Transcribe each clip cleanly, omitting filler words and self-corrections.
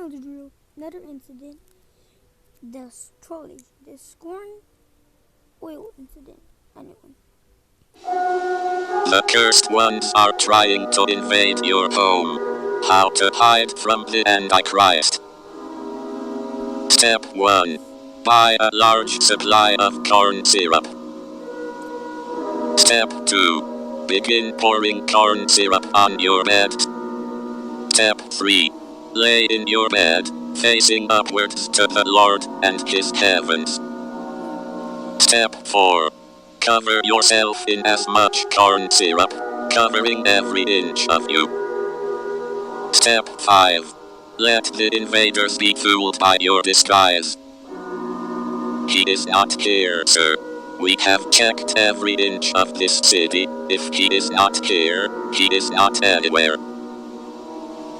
know the drill. Another incident. The trolley. The Scorn oil incident. Anyone. The cursed ones are trying to invade your home. How to hide from the Antichrist. Step 1. Buy a large supply of corn syrup. Step 2. Begin pouring corn syrup on your bed. Step 3. Lay in your bed, facing upwards to the Lord and His heavens. Step 4. Cover yourself in as much corn syrup, covering every inch of you. Step 5. Let the invaders be fooled by your disguise. He is not here, sir. We have checked every inch of this city. If he is not here, he is not anywhere.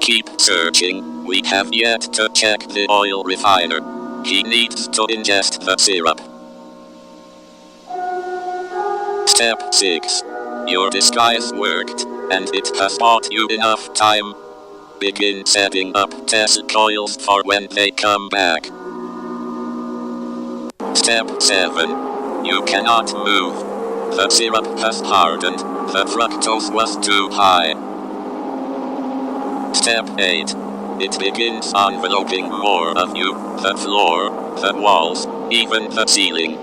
Keep searching. We have yet to check the oil refiner. He needs to ingest the syrup. Step 6. Your disguise worked, and it has bought you enough time. Begin setting up test coils for when they come back. Step 7. You cannot move. The syrup has hardened. The fructose was too high. Step 8. It begins enveloping more of you. The floor, the walls, even the ceiling.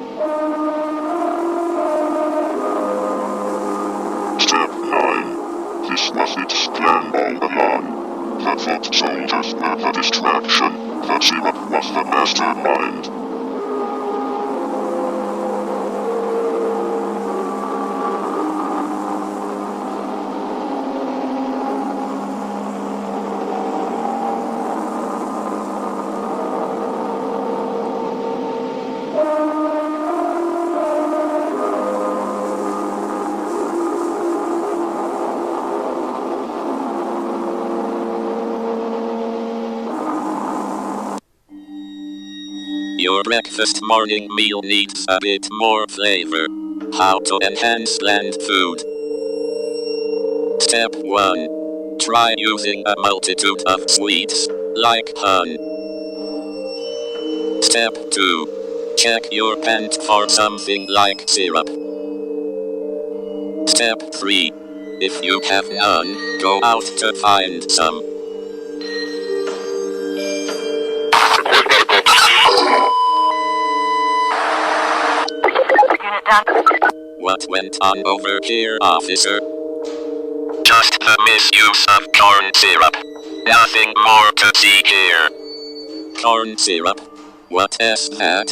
Step 9. This was its plan all along. The foot soldiers were the distraction. The syrup was the mastermind. Your breakfast morning meal needs a bit more flavor. How to enhance bland food. Step 1. Try using a multitude of sweets, like honey. Step 2. Check your pant for something like syrup. Step 3. If you have none, go out to find some. What went on over here, officer? Just the misuse of corn syrup. Nothing more to see here. Corn syrup? What is that?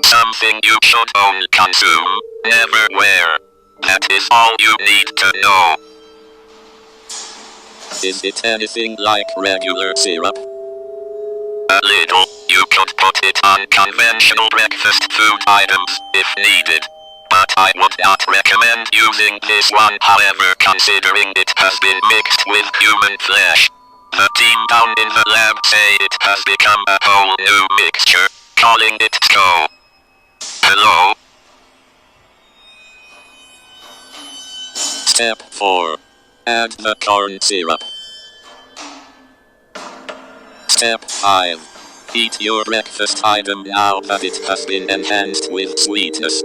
Something you should only consume, never wear. That is all you need to know. Is it anything like regular syrup? A little. You could put it on conventional breakfast food items, if needed. But I would not recommend using this one, however, considering it has been mixed with human flesh. The team down in the lab say it has become a whole new mixture, calling it SCO. Hello? Step 4. Add the corn syrup. Step 5. Eat your breakfast item now that it has been enhanced with sweetness.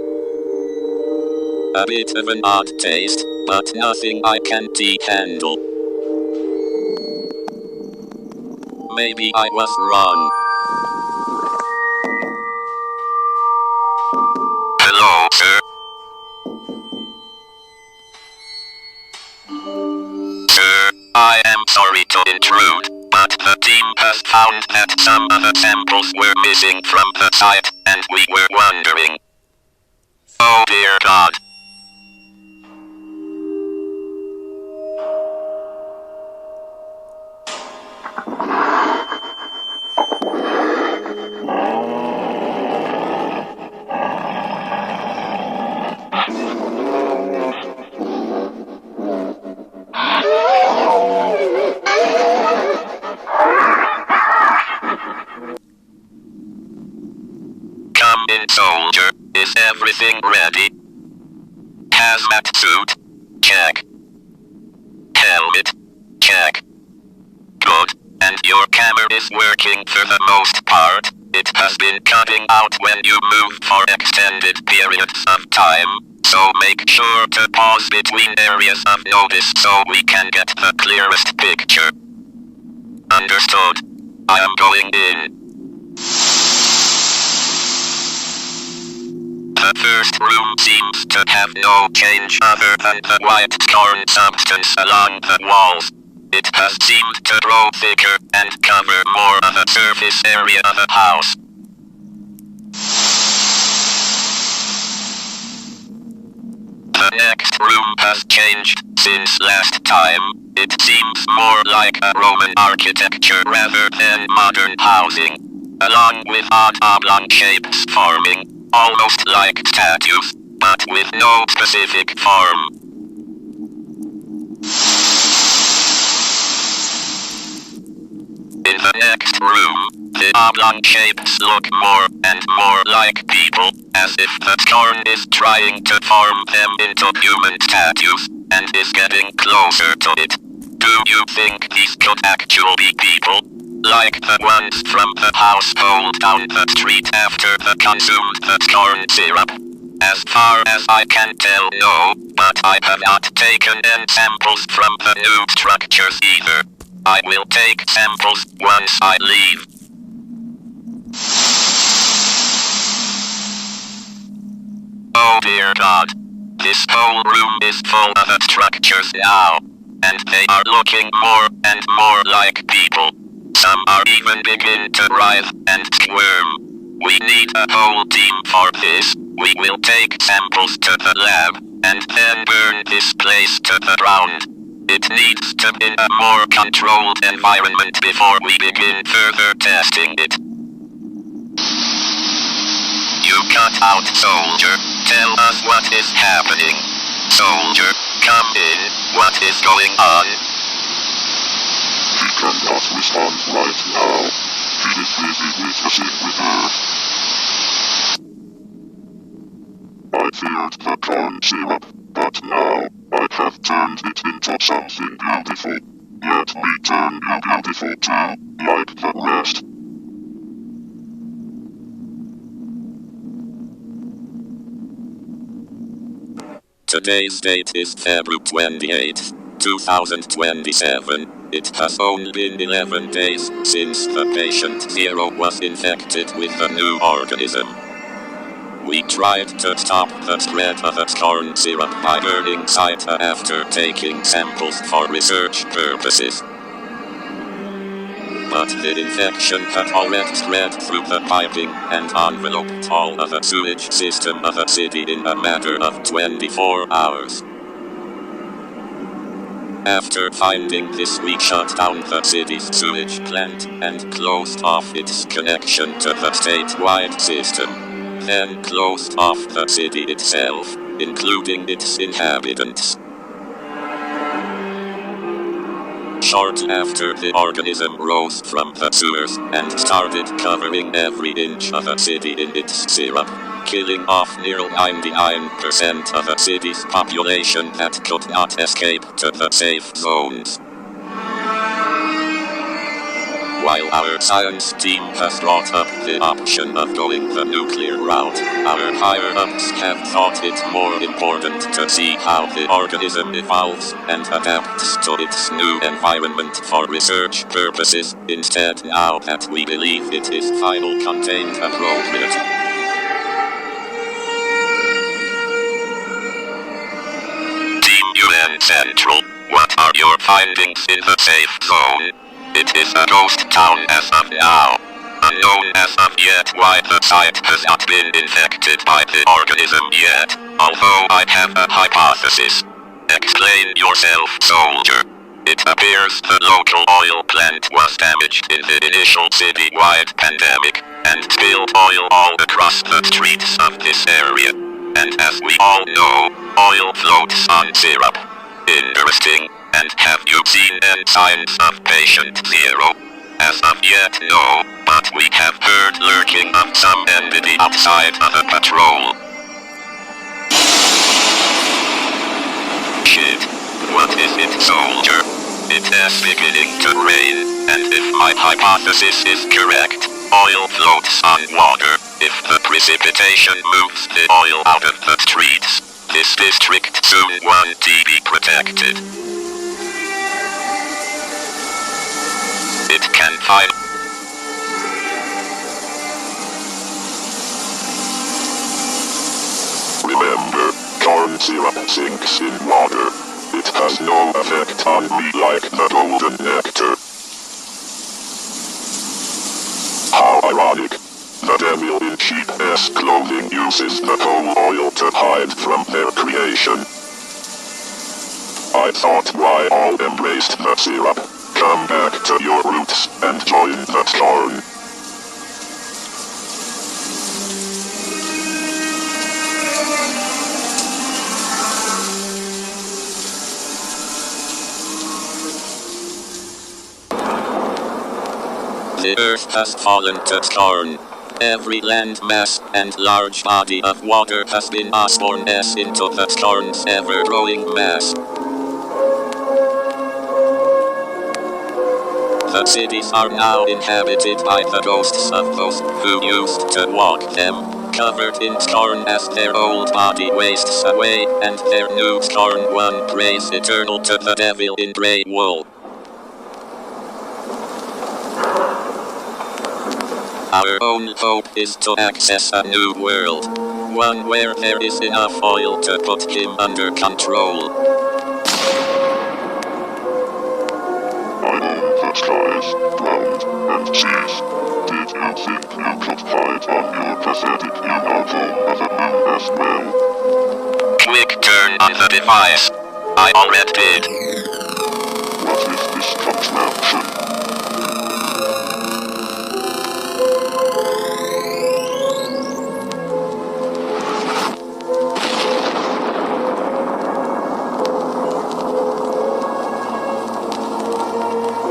A bit of an odd taste, but nothing I can't handle. Maybe I was wrong. Hello, sir. Sir, I am sorry to intrude, but the team has found that some of the samples were missing from the site, and we were wondering. Oh dear God. Come in, soldier. Is everything ready? Hazmat suit? Check. Helmet? Check. Good. And Your camera is working for the most part. It has been cutting out when you move for extended periods of time, so make sure to pause between areas of notice so we can get the clearest picture. Understood. I am going in. The first room seems to have no change other than the white torn substance along the walls. It has seemed to grow thicker and cover more of the surface area of the house. The next room has changed since last time. It seems more like a Roman architecture rather than modern housing, along with odd oblong shapes forming, almost like statues, but with no specific form. In the next room, the oblong shapes look more and more like people, as if the Scorn is trying to form them into human statues, and is getting closer to it. Do you think these could actually be people? Like the ones from the household down the street after the consumed the Scorn syrup? As far as I can tell, no, but I have not taken any samples from the new structures either. I will take samples once I leave. Oh dear God. This whole room is full of structures now. And they are looking more and more like people. Some are even begin to writhe and squirm. We need a whole team for this. We will take samples to the lab, and then burn this place to the ground. It needs to be a more controlled environment before we begin further testing it. You cut out, soldier. Tell us what is happening. Soldier, come in. What is going on? He cannot respond right now. He is busy witnessing with Earth. I feared the corn syrup, but now I have turned it into something beautiful. Let me turn you beautiful too, like the rest. Today's date is February 28, 2027. It has only been 11 days since the patient Zero was infected with the new organism. We tried to stop the spread of the corn syrup by burning Zeta after taking samples for research purposes. But the infection had already spread through the piping and enveloped all of the sewage system of the city in a matter of 24 hours. After finding this, we shut down the city's sewage plant and closed off its connection to the statewide system. Then closed off the city itself, including its inhabitants. Shortly after, the organism rose from the sewers and started covering every inch of the city in its syrup, killing off nearly 99% of the city's population that could not escape to the safe zones. While our science team has brought up the option of going the nuclear route, our higher-ups have thought it more important to see how the organism evolves and adapts to its new environment for research purposes, instead now that we believe it is finally contained appropriate. Team UN Central, what are your findings in the safe zone? It is a ghost town as of now. Unknown as of yet why the site has not been infected by the organism yet, although I have a hypothesis. Explain yourself, soldier. It appears the local oil plant was damaged in the initial city-wide pandemic, and spilled oil all across the streets of this area. And as we all know, oil floats on syrup. Interesting. And have you seen any signs of patient Zero? As of yet, no, but we have heard lurking of some entity outside of the patrol. Shit. What is it, soldier? It is beginning to rain, and if my hypothesis is correct, oil floats on water. If the precipitation moves the oil out of the streets, this district soon won't be protected. It can find Remember, corn syrup sinks in water. It has no effect on me like the golden nectar. How ironic. The devil in cheap ass clothing uses the coal oil to hide from their creation. I thought why all embraced the syrup. Come back to your roots and join the corn. The earth has fallen to scorn. Every land mass and large body of water has been Osborne into the scorn's ever-growing mass. The cities are now inhabited by the ghosts of those who used to walk them, covered in scorn as their old body wastes away, and their new scorn one prays eternal to the devil in grey wool. Our only hope is to access a new world, one where there is enough oil to put him under control. I own the skies, ground, and seas. Did you think you could hide on your pathetic home of the moon as well? Quick turn on the device. I already did. What is this contraption?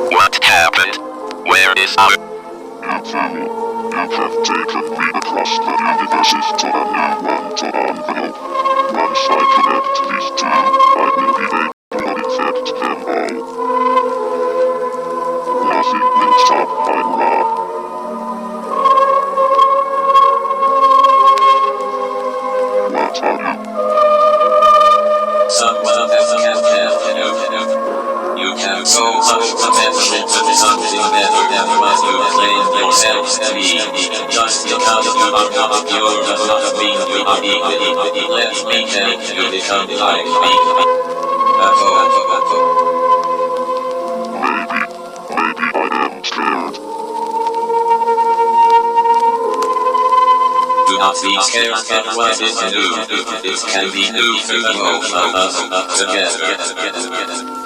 What happened? Where is our... You fool. You have taken me across the universes to a new one-to-one envelope. Once I connect these two, I will be able to infect them all. Nothing will stop my wrath. What are you? Someone has kept you have so much potential to be something better than what you claim yourself to be. Just because you are not pure does not mean you are equal. Let me help you become like me. Maybe I am scared. Do not be scared of what is new. This can be new for both of us together.